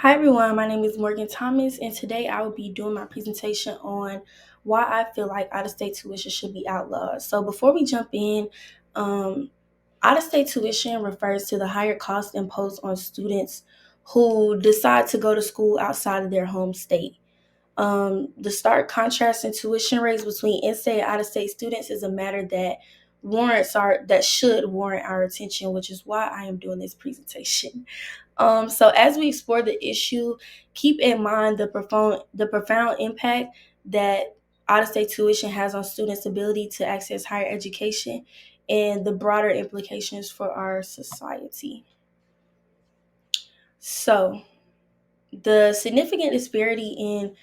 Hi everyone, my name is Morgan Thomas, and today I will be doing my presentation on why I feel like out-of-state tuition should be outlawed. So before we jump in, um, out-of-state tuition refers to the higher cost imposed on students who decide to go to school outside of their home state. The stark contrast in tuition rates between in-state and out-of-state students is a matter that should warrant our attention, which is why I am doing this presentation. So as we explore the issue, keep in mind the profound impact that out-of-state tuition has on students' ability to access higher education and the broader implications for our society. So the significant disparity in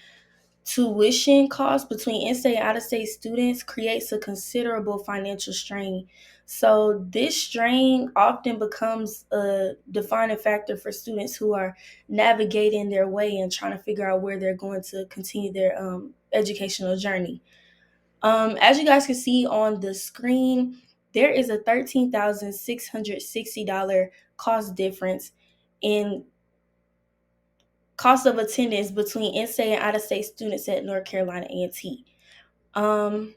tuition costs between in-state and out-of-state students creates a considerable financial strain. So this strain often becomes a defining factor for students who are navigating their way and trying to figure out where they're going to continue their educational journey. As you guys can see on the screen, there is a $13,660 cost difference in cost of attendance between in-state and out-of-state students at North Carolina A&T. Um,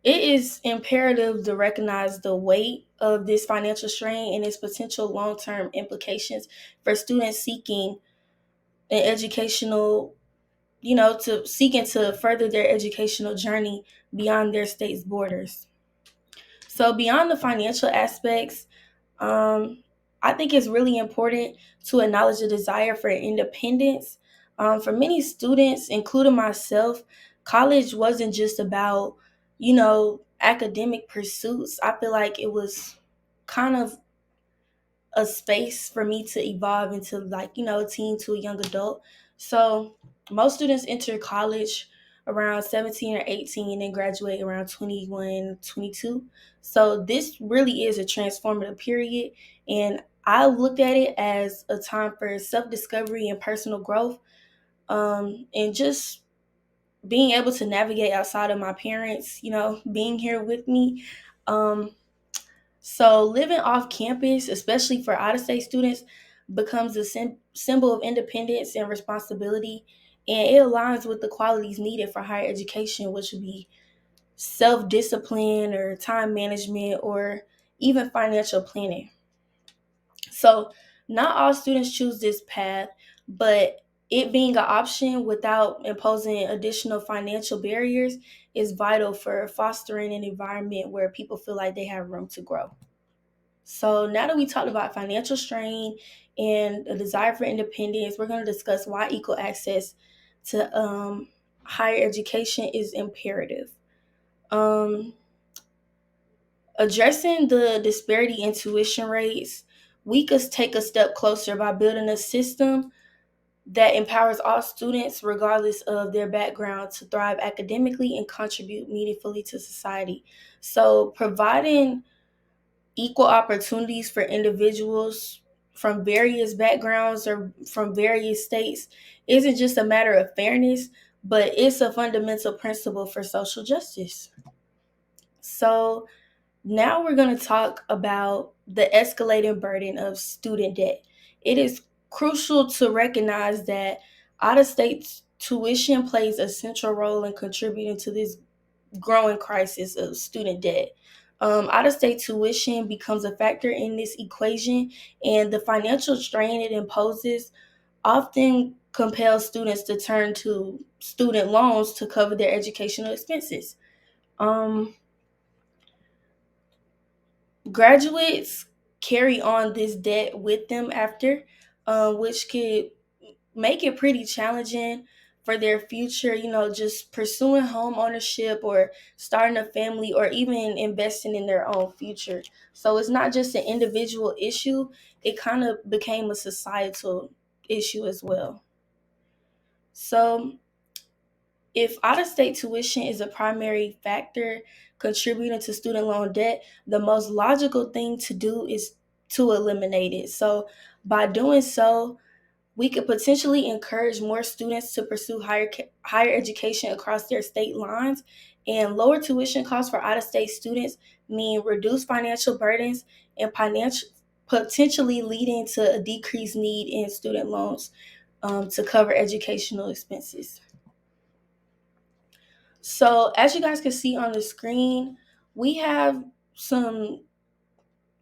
it is imperative to recognize the weight of this financial strain and its potential long-term implications for students seeking an educational, to seeking to further their educational journey beyond their state's borders. So beyond the financial aspects, um, I think it's really important to acknowledge the desire for independence. For many students, including myself, college wasn't just about, academic pursuits. I feel like it was kind of a space for me to evolve into, like, a teen to a young adult. So most students enter college around 17 or 18 and then graduate around 21, 22. So this really is a transformative period, and I looked at it as a time for self-discovery and personal growth, and just being able to navigate outside of my parents, being here with me. Um, so living off campus, especially for out-of-state students, becomes a symbol of independence and responsibility, and it aligns with the qualities needed for higher education, which would be self-discipline or time management or even financial planning. So not all students choose this path, but it being an option without imposing additional financial barriers is vital for fostering an environment where people feel like they have room to grow. So now that we talked about financial strain and a desire for independence, we're going to discuss why equal access to higher education is imperative. Um, Addressing the disparity in tuition rates, we could take a step closer by building a system that empowers all students, regardless of their background, to thrive academically and contribute meaningfully to society. So, providing equal opportunities for individuals from various backgrounds or from various states isn't just a matter of fairness, but it's a fundamental principle for social justice. So, now we're going to talk about the escalating burden of student debt. It is crucial to recognize that out of state tuition plays a central role in contributing to this growing crisis of student debt. Out of state tuition becomes a factor in this equation, and the financial strain it imposes often compels students to turn to student loans to cover their educational expenses. Um, Graduates carry on this debt with them after, which could make it pretty challenging for their future, just pursuing home ownership or starting a family or even investing in their own future. So it's not just an individual issue, it kind of became a societal issue as well. So if out-of-state tuition is a primary factor contributing to student loan debt, the most logical thing to do is to eliminate it. So by doing so, we could potentially encourage more students to pursue higher education across their state lines, and lower tuition costs for out-of-state students mean reduced financial burdens and potentially leading to a decreased need in student loans to cover educational expenses. So as you guys can see on the screen, we have some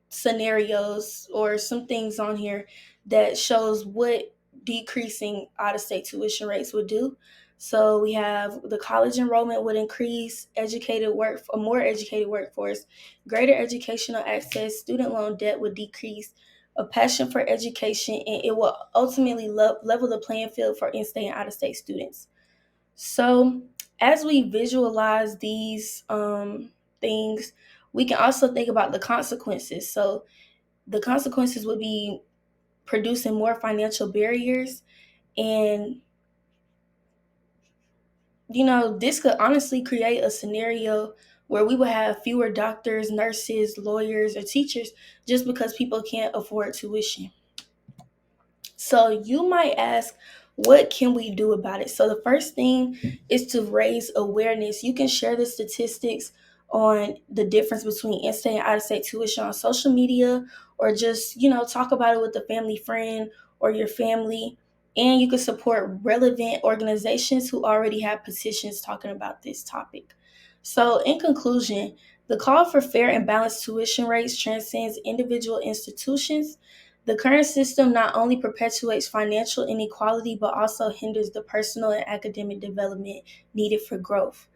scenarios or some things on here that shows what decreasing out-of-state tuition rates would do. So we have the college enrollment would increase, a more educated workforce, greater educational access, student loan debt would decrease, a passion for education, and it will ultimately level the playing field for in-state and out-of-state students. So as we visualize these things, we can also think about the consequences. So the consequences would be producing more financial barriers, and this could honestly create a scenario where we would have fewer doctors, nurses, lawyers, or teachers just because people can't afford tuition. So you might ask, what can we do about it? So the first thing is to raise awareness. You can share the statistics on the difference between in-state and out-of-state tuition on social media, or just, talk about it with a family friend or your family. And you can support relevant organizations who already have petitions talking about this topic. So in conclusion, the call for fair and balanced tuition rates transcends individual institutions. The current system not only perpetuates financial inequality, but also hinders the personal and academic development needed for growth.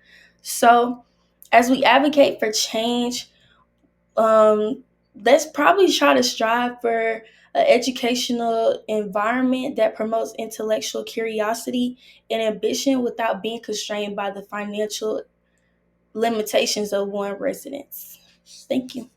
So, as we advocate for change, let's probably try to strive for an educational environment that promotes intellectual curiosity and ambition without being constrained by the financial limitations of one residence. Thank you.